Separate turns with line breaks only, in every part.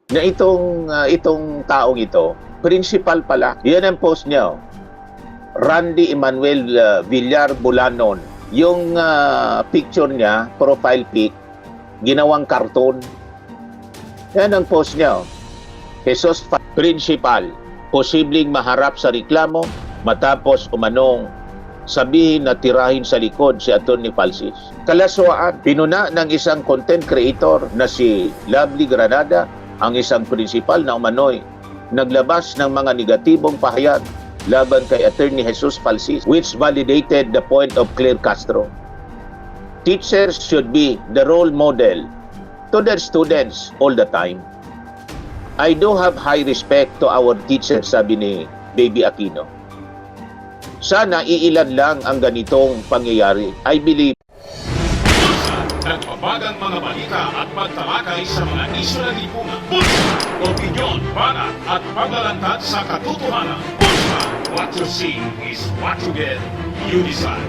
na itong taong ito, principal pala. Yan ang post niya. Randy Emmanuel Villar Bulanon. Yung picture niya, profile pic, ginawang cartoon. Yan ang post niya. Jesus principal, posibleng maharap sa reklamo matapos umanong sabihin na tirahin sa likod si Atty. Falsis. Kalaswaan, pinuna ng isang content creator na si Lovely Granada ang isang principal na umano'y naglabas ng mga negatibong pahayag laban kay Atty. Jesus Falsis, which validated the point of Claire Castro. Teachers should be the role model to their students all the time. I do have high respect to our teachers, sabi ni Baby Aquino. Sana iilan lang ang ganitong pangyayari. I believe
nagbabagang mga balita at pagtalakay sa mga isyu ng lipunan. Bulsa! Opinyon, banat at paglalantad sa katotohanan. Bulsa! What you see is what you get. You decide.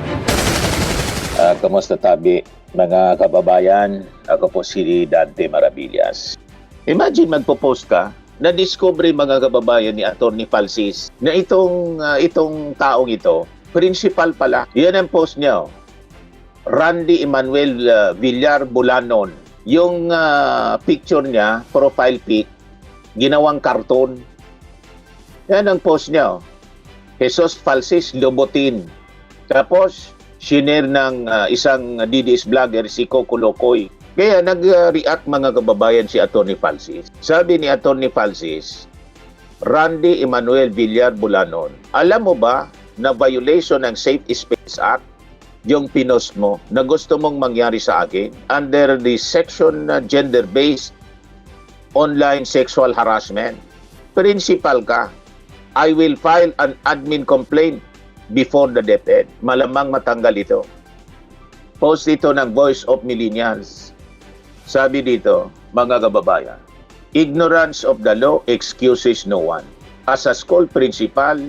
Kamusta tabi, mga kababayan? Ako po si Dante Maravillas. Imagine magpo-post ka, na-discover mga kababayan ni Atty. Falsis na itong taong ito, principal pala. Yan ang post niya. Randy Emmanuel Villar Bulanon. Yung picture niya, profile pic, ginawang cartoon. Yan ang post niya. Jesus Falsis Lobotin. Tapos, shinare ng isang DDS vlogger, si Coco Locoy. Kaya nag-react mga kababayan si Atty. Falsis. Sabi ni Atty. Falsis, Randy Emmanuel Villar Bulanon, alam mo ba na violation ng Safe Space Act yung pinost mo na gusto mong mangyari sa akin under the section na gender-based online sexual harassment? Principal ka. I will file an admin complaint before the DepEd. Malamang matanggal ito. Post ito ng Voice of Millennials. Sabi dito, mga kababayan, ignorance of the law excuses no one. As a school principal,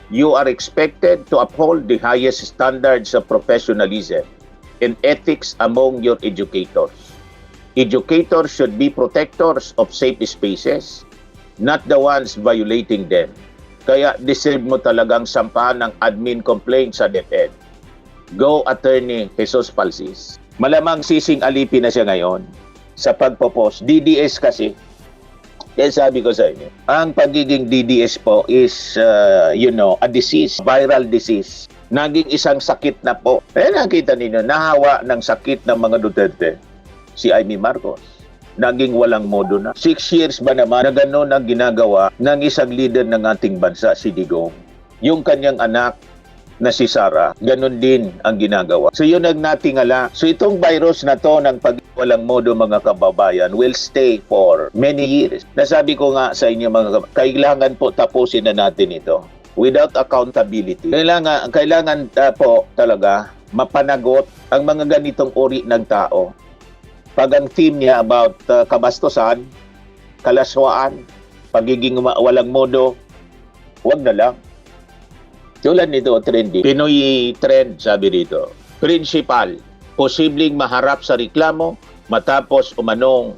you are expected to uphold the highest standards of professionalism and ethics among your educators. Educators should be protectors of safe spaces, not the ones violating them. Kaya deserve mo talagang sampahan ng admin complaint sa DepEd. Go, Atty. Jesus Falsis. Malamang sising alipin na siya ngayon sa pagpo-post. DDS kasi. Kaya sabi ko sa inyo, ang pagiging DDS po is, a disease, viral disease. Naging isang sakit na po. Eh, nakita ninyo, nahawa ng sakit ng mga Duterte, si Amy Marcos. Naging walang modo na. 6 years ba naman na gano'n ang ginagawa ng isang leader ng ating bansa, si Digong. Yung kanyang anak na si Sara, gano'n din ang ginagawa. So yun ang natingala. So itong virus na to ng walang modo mga kababayan will stay for many years. Nasabi ko nga sa inyo mga kababayan, kailangan po tapusin na natin ito without accountability. Kailangan po talaga mapanagot ang mga ganitong uri ng tao. Pag ang theme niya about kabastusan, kalaswaan, pagiging walang modo, wag na lang. Tulad nito, trendy. Pinoy trend, sabi dito. Principal, posibleng maharap sa reklamo matapos umanong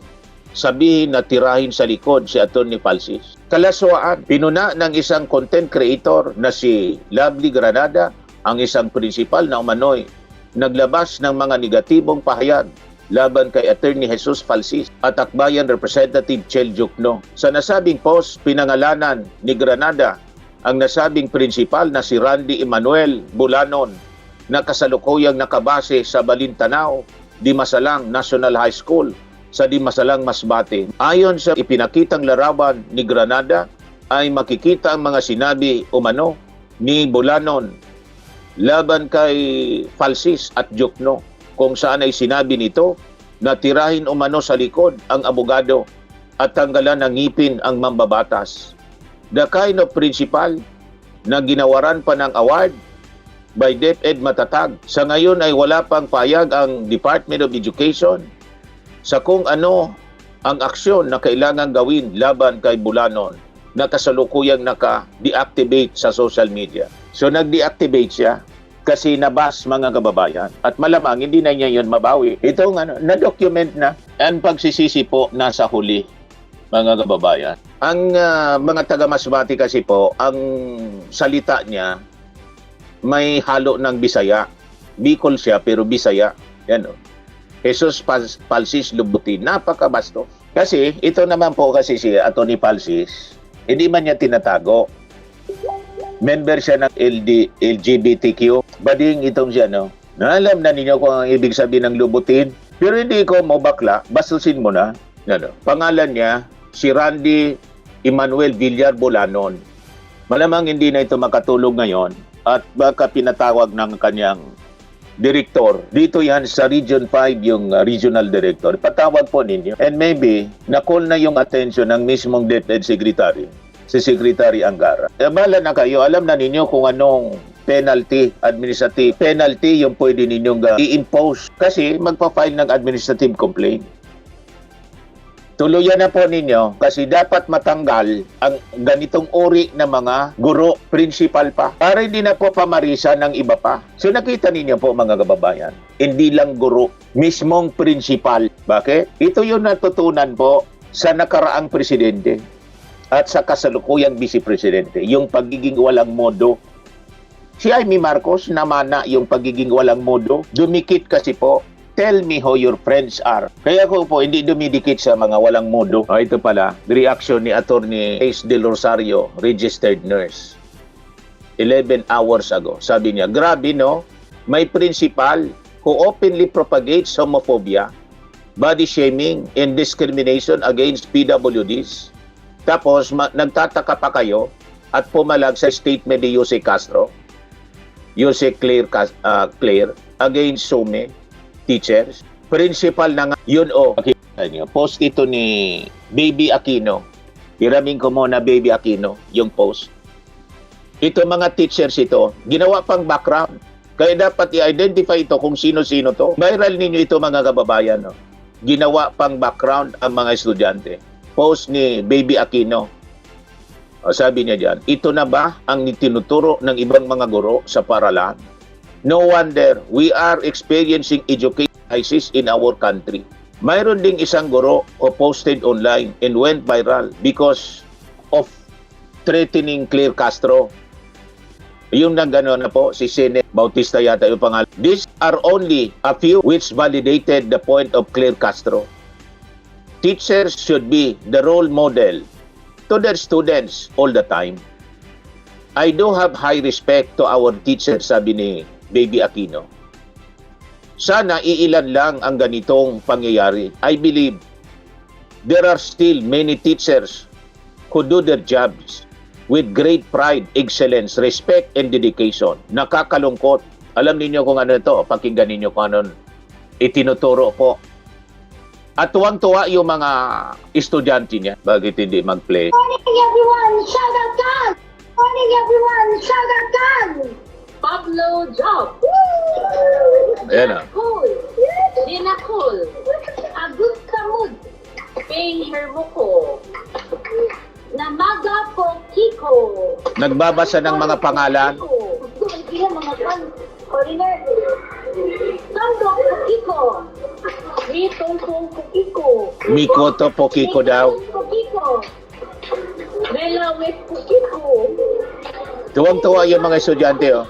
sabihin na tirahin sa likod si Atty. Falsis. Kalaswaan, pinuna ng isang content creator na si Lovely Granada ang isang principal na umano'y naglabas ng mga negatibong pahayag laban kay Atty. Jesus Falsis at Akbayan Representative Chel Jukno. Sa nasabing post, pinangalanan ni Granada ang nasabing principal na si Randy Emmanuel Bulanon na kasalukuyang nakabase sa Balintanao, Dimasalang National High School sa Dimasalang, Masbate. Ayon sa ipinakitang larawan ni Granada ay makikita ang mga sinabi umano ni Bulanon laban kay Falsis at Jukno, kung saan ay sinabi nito na tirahin umano sa likod ang abogado at tanggalan ng ngipin ang mambabatas. The kind of principal na ginawaran pa ng award by DepEd matatag. Sa ngayon ay wala pang payag ang Department of Education sa kung ano ang aksyon na kailangan gawin laban kay Bulanon na kasalukuyang naka-deactivate sa social media. So nag-deactivate siya kasi nabas mga kababayan at malamang hindi na niya yun mabawi. Itong na-document na ang pagsisisi po nasa huli. mga kababayan. Ang mga taga Masbate kasi po, ang salita niya may halo ng Bisaya. Bicol siya pero Bisaya. Yan o. Jesus Palsis Lubutin. Napakabastos. Kasi ito naman po kasi si Atty. Palsis, hindi man niya tinatago. Member siya ng LGBTQ. Bading itong siya, no? Alam na ninyo kung ang ibig sabihin ng lubutin. Pero hindi ko mo bakla, bastusin mo na. Ano? Pangalan niya, si Randy Emmanuel Villar Bolanon. Malamang hindi na ito makatulog ngayon at baka pinatawag ng kanyang director. Dito yan sa Region 5, yung regional director. Patawag po ninyo. And maybe, na-call na yung attention ng mismong DepEd Secretary, si Secretary Angara. Bala na kayo, alam na ninyo kung anong penalty, administrative penalty yung pwede ninyong i-impose kasi magpa-file ng administrative complaint. Tuluyan na po ninyo kasi dapat matanggal ang ganitong uri na mga guro, principal pa, para hindi na po pamarisa ng iba pa. So nakita ninyo po mga kababayan, hindi lang guro, mismong principal. Bakit? Ito yung natutunan po sa nakaraang presidente at sa kasalukuyang vice-presidente, yung pagiging walang modo. Si Amy Marcos namana yung pagiging walang modo. Dumikit kasi po. Tell me how your friends are. Kaya ko po hindi dumidikit sa mga walang modo. Ito pala, reaction ni Atty. Ace Del Rosario, registered nurse. 11 hours ago. Sabi niya, grabe no, may principal who openly propagates homophobia, body shaming, and discrimination against PWDs. Tapos, nagtataka pa kayo at pumalag sa statement ni Jose Castro, Jose Claire against Sume teachers. Principal na nga, yun o. Makikita nyo, post ito ni Baby Aquino. Hiramin ko muna Baby Aquino, yung post. Ito mga teachers ito, ginawa pang background. Kaya dapat i-identify ito kung sino-sino to. Viral ninyo ito mga kababayan. No? Ginawa pang background ang mga estudyante. Post ni Baby Aquino. O, sabi niya dyan, ito na ba ang tinuturo ng ibang mga guro sa paralan? No wonder we are experiencing education crisis in our country. Mayroon ding isang guro who posted online and went viral because of threatening Claire Castro. Yung nagano na po, si Sene Bautista yata yung pangalan. These are only a few which validated the point of Claire Castro. Teachers should be the role model to their students all the time. I do have high respect to our teachers, sabi ni Baby Aquino. Sana iilan lang ang ganitong pangyayari. I believe there are still many teachers who do their jobs with great pride, excellence, respect, and dedication. Nakakalungkot. Alam niyo kung ano ito. Pakinggan niyo kung ano itinuturo po. At tuwang-tuwa yung mga estudyante niya. Bakit hindi mag-play?
Morning everyone! Shout out God! Morning everyone! Shout out God! Pablo Job!
Ayan na.
Cool! Dina Cool! Agut Kamud! Ping Hermuko! Namaga po Kiko!
Nagbabasa ng mga pangalan.
Kiko! Mga pan... Foreigner! Sandok po Kiko! Mitong po Kiko!
Mikoto Pokiko daw.
Kiko! Melawet po Kiko!
Tuwang-tuwa yung mga estudyante, oh.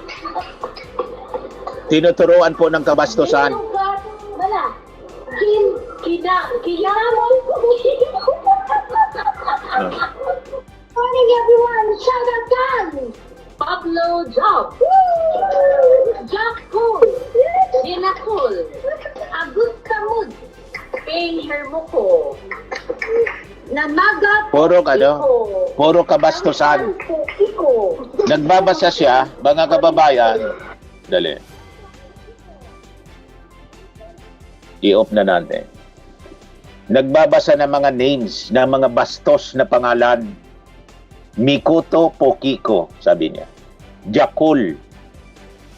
Tinuturuan po ng kabastusan.
Wala. Kinamon po. Morning everyone. Shout out Dan. Pablo Job. Jack Cool. Dina Cool. Agut Kamud. Ping Hermuko. Namaga po.
Puro kabastusan. Nagbabasa siya, mga kababayan. Dali. I-off na natin. Nagbabasa ng mga names, ng mga bastos na pangalan. Mikoto Pokiko, sabi niya. Jakul.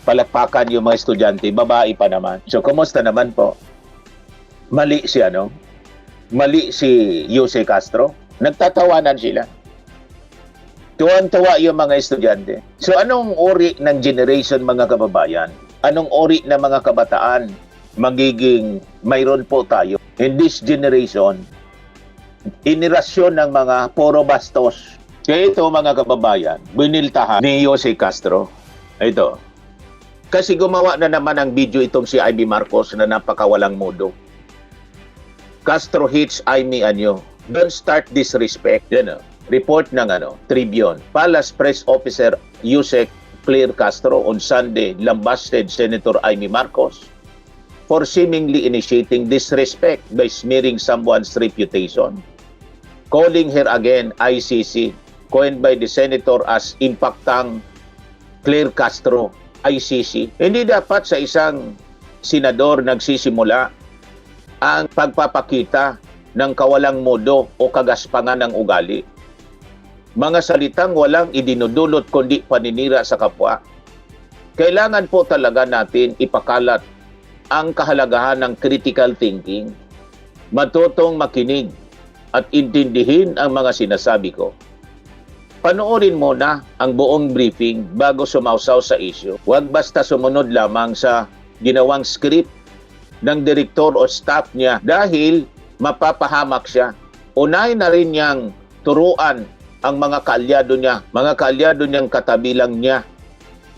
Palakpakan yung mga estudyante, babae pa naman. So, kumusta naman po? Mali si ano? Mali si Jose Castro. Nagtatawanan sila. Tuwan-tuwa yung mga estudyante. So anong uri ng generation mga kababayan? Anong uri ng mga kabataan magiging mayroon po tayo in this generation inirasyon ng mga puro bastos. Kaya ito mga kababayan, biniltahan ni Jose Castro. Ito. Kasi gumawa na naman ng video itong si Amy Marcos na napakawalang modo. Castro hits Amy Anyo. Don't start disrespect. Yan o. Report ng Tribune. Palace Press Officer Yusek Claire Castro on Sunday lambasted Senator Amy Marcos for seemingly initiating disrespect by smearing someone's reputation, calling her again ICC, coined by the senator as impactang Claire Castro, ICC. Hindi dapat sa isang senador nagsisimula ang pagpapakita ng kawalang modo o kagaspangan ng ugali. Mga salitang walang idinudulot kundi paninira sa kapwa. Kailangan po talaga natin ipakalat ang kahalagahan ng critical thinking, matutong makinig at intindihin ang mga sinasabi ko. Panoorin mo na ang buong briefing bago sumausaw sa issue. Huwag basta sumunod lamang sa ginawang script ng direktor o staff niya dahil mapapahamak siya. Unahin na rin niyang turuan ang mga kaalyado niya, mga kaalyado niyang katabilang niya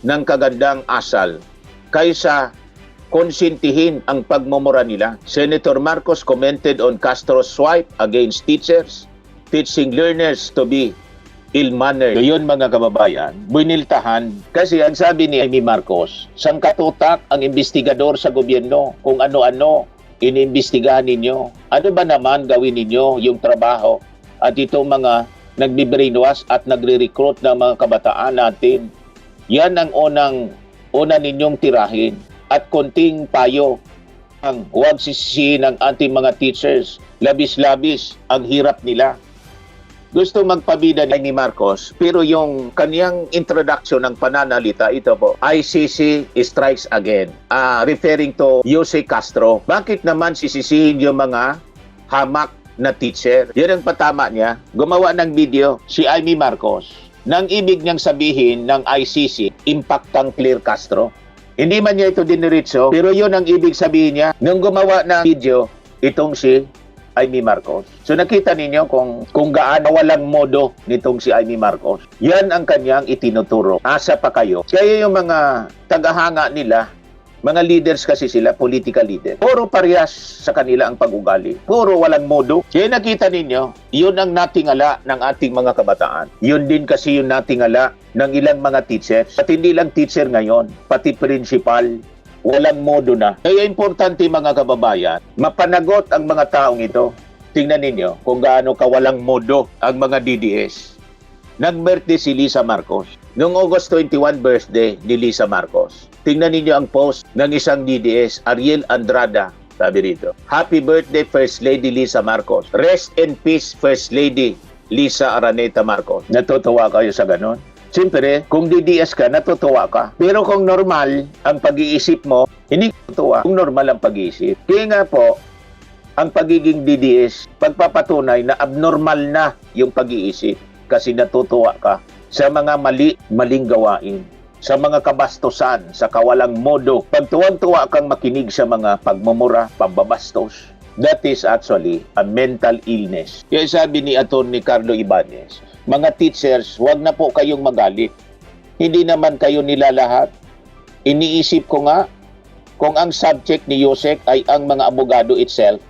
ng kagandang asal kaysa konsintihin ang pagmumura nila. Senator Marcos commented on Castro's swipe against teachers, teaching learners to be ill-mannered. Yun mga kababayan, biniltahan kasi ang sabi ni Amy Marcos, sangkatutak ang investigador sa gobyerno kung ano-ano inimbestigahan ninyo. Ano ba naman gawin ninyo yung trabaho at itong mga nagbi-brainwash at nagre-recruit ng mga kabataan natin? Yan ang una ninyong tirahin. At konting payo, ang huwag sisisihin ng ating mga teachers. Labis-labis ang hirap nila. Gusto magpabida ni Marcos, pero yung kaniyang introduction ng pananalita, ito po, ICC strikes again. Referring to Jose Castro. Bakit naman sisisihin yung mga hamak na teacher? Yan ang patama niya. Gumawa ng video si Amy Marcos nang ibig niyang sabihin ng ICC, impactang Claire Castro. Hindi man niya ito diniritso, pero yun ang ibig sabihin niya nung gumawa ng video itong si Amy Marcos. So nakita ninyo kung gaano walang modo nitong si Amy Marcos. Yan ang kanyang itinuturo. Asa pa kayo. Kaya yung mga tagahanga nila, mga leaders kasi sila, political leader. Puro parehas sa kanila ang pag-ugali. Puro walang modo. Kaya nakita ninyo, yun ang natingala ng ating mga kabataan. Yun din kasi yung natingala ng ilang mga teachers. At hindi lang teacher ngayon, pati principal, walang modo na. Kaya importante mga kababayan, mapanagot ang mga taong ito. Tingnan ninyo kung gaano kawalang modo ang mga DDS. Nag-birthday si Lisa Marcos. Noong August 21 birthday ni Lisa Marcos. Tingnan ninyo ang post ng isang DDS, Ariel Andrada. Sabi rito, Happy birthday First Lady Lisa Marcos. Rest in peace First Lady Lisa Araneta Marcos. Natutuwa kayo sa ganon? Siyempre, kung DDS ka, natutuwa ka. Pero kung normal ang pag-iisip mo, hindi ka natutuwa. Kung normal ang pag-iisip. Kaya nga po, ang pagiging DDS, pagpapatunay na abnormal na yung pag-iisip kasi natutuwa ka sa mga maling gawain, sa mga kabastusan, sa kawalang modo. Pag tuwang-tuwa kang makinig sa mga pagmumura, pambabastos, that is actually a mental illness. Kaya sabi ni Atty. Carlo Ibanez, mga teachers, huwag na po kayong magalit. Hindi naman kayo nilalahat. Iniisip ko nga, kung ang subject ni Yusek ay ang mga abogado itself,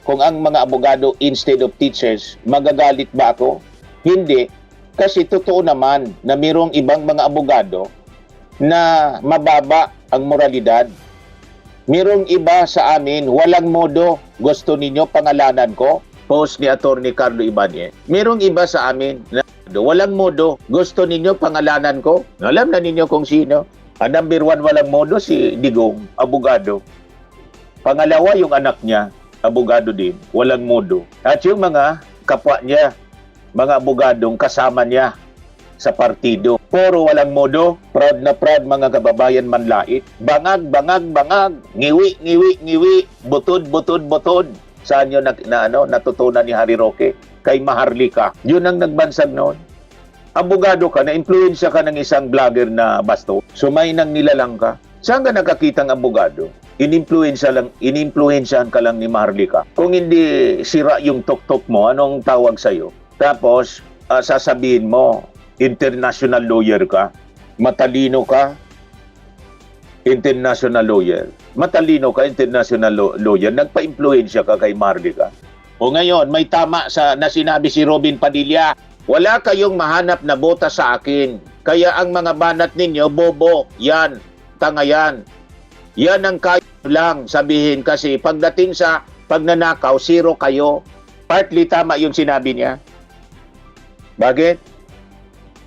kung ang mga abogado instead of teachers, magagalit ba ako? Hindi. Kasi totoo naman na mayroong ibang mga abogado na mababa ang moralidad. Mayroong iba sa amin, walang modo. Gusto ninyo pangalanan ko? Post ni Atty. Carlo Ibanez. Mayroong iba sa amin na walang modo. Gusto ninyo pangalanan ko? Alam na ninyo kung sino. Ang number 1 walang modo si Digong, abogado. Pangalawa yung anak niya, abogado din, walang modo. At yung mga kapwa niya, mga abogadong kasama niya sa partido. Puro walang modo, proud na proud mga kababayan manlait. Bangag, bangag, bangag, ngiwi, ngiwi, ngiwi, butod, butod, butod. Saan yun natutunan ni Harry Roque? Kay Maharlika. Yun ang nagbansag noon. Abogado ka, na-influensya ka ng isang vlogger na basto. Sumay nang nilalang ka. Saan ka nakakitang abogado? inimpluwensyahan ka lang ni Marlica. Kung hindi sira yung tuktok mo, anong tawag sa'yo? Tapos, sasabihin mo, international lawyer ka, matalino ka, international lawyer. Matalino ka, international lawyer, nagpa-impluwensya ka kay Marlica. O ngayon, may tama na sinabi si Robin Padilla, wala kayong mahanap na bota sa akin. Kaya ang mga banat ninyo, bobo, yan, tanga yan. Yan ang kayo lang sabihin kasi pagdating sa pagnanakaw, zero kayo. Partly tama yung sinabi niya. Bakit?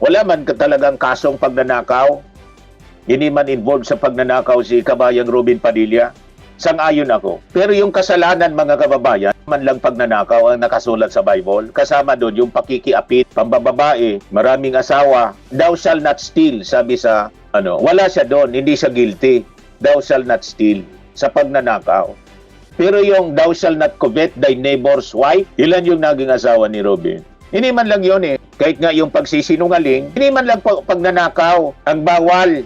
Wala man talagang kasong pagnanakaw. Hindi man involved sa pagnanakaw si kabayang Robin Padilla. Sang-ayon ako. Pero yung kasalanan mga kababayan, man lang pagnanakaw ang nakasulat sa Bible. Kasama doon yung pakikiapit, pambababae, maraming asawa. Thou shall not steal, sabi sa wala siya doon, hindi siya guilty. Thou shall not steal sa pagnanakaw. Pero yung thou shall not covet thy neighbor's wife, ilan yung naging asawa ni Robin? Hindi man lang yun eh. Kahit nga yung pagsisinungaling, hindi man lang pagnanakaw ang bawal.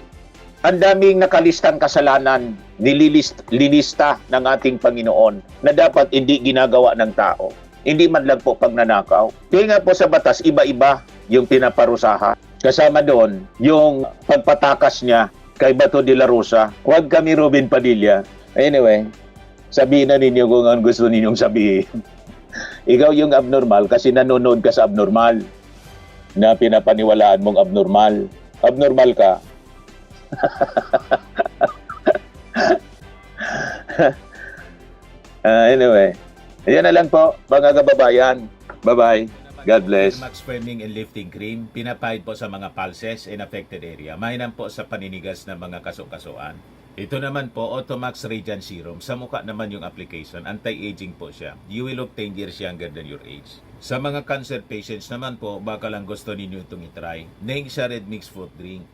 Ang daming nakalistang kasalanan linista ng ating Panginoon na dapat hindi ginagawa ng tao. Hindi man lang po pagnanakaw. Kaya nga po sa batas, iba-iba yung pinaparusahan. Kasama doon, yung pagpatakas niya kay Bato de la Rosa. Huwag kami Robin Padilla. Anyway, sabihin na ninyo kung ang gusto ninyong sabihin. Ikaw yung abnormal kasi nanonood ka sa abnormal na pinapaniwalaan mong abnormal. Abnormal ka. Anyway, yan na lang po mga kababayan. Bye-bye. God bless.
Max Firming and Lifting Cream, pinapahid po sa mga pulses in affected area. Mainam po sa paninigas ng mga kaso-kasuan. Ito naman po, Automax Radiant Serum. Sa mukha naman yung application, anti-aging po siya. You will look 10 years younger than your age. Sa mga cancer patients naman po, baka lang gusto ninyo itong itry. Neng siya red mixed fruit drink.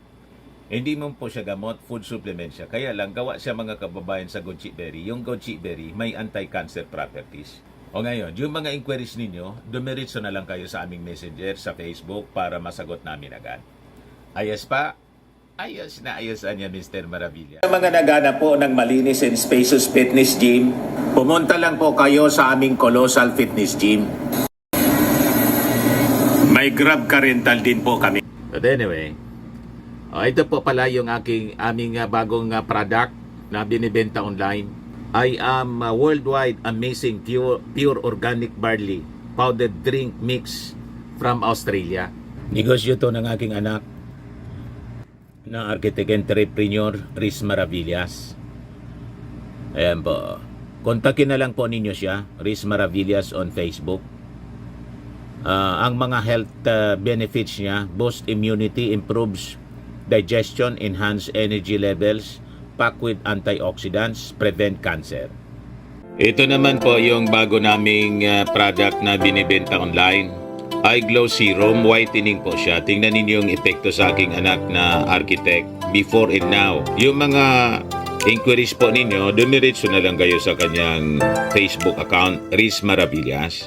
Hindi mo po siya gamot, food supplement siya. Kaya lang, gawa siya mga kababayan sa goji berry. Yung goji berry may anti-cancer properties. O ngayon, yung mga inquiries ninyo, dumiritso na lang kayo sa aming messenger sa Facebook para masagot namin agad. Ayos pa? Ayos na ayos niya, Mr. Maravilla. Sa mga naghanap po ng malinis and spacious fitness gym, pumunta lang po kayo sa aming Colossal Fitness Gym. May Grab car rental din po kami. But anyway, ito po pala yung aming bagong product na binibenta online. I am worldwide amazing pure organic barley powdered drink mix from Australia. Negosyo to ng aking anak na architect entrepreneur Riz Maravillas. Ayan po. Kontakin na lang po ninyo siya, Riz Maravillas on Facebook. Ang mga health benefits niya, boost immunity, improves digestion, enhance energy levels, pack with antioxidants, prevent cancer. Ito naman po yung bago naming product na binibenta online. Eye Glow Serum, whitening po siya. Tingnan ninyo yung epekto sa aking anak na architect before and now. Yung mga inquiries po ninyo, dumiretso na lang kayo sa kanyang Facebook account, Riz Maravillas.